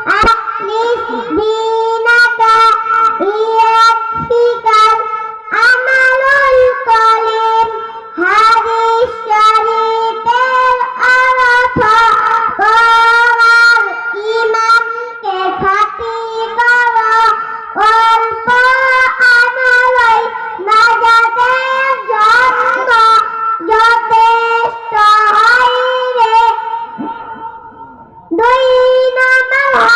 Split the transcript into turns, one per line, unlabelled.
أخلص دينك يكفيك العمل القليل হাদিস শরীফের অর্থ তোমার ঈমানকে খাঁটি করো অল্প আমলই নাজাতের জন্য যথেষ্ট হয় রে। দুই নাম্বার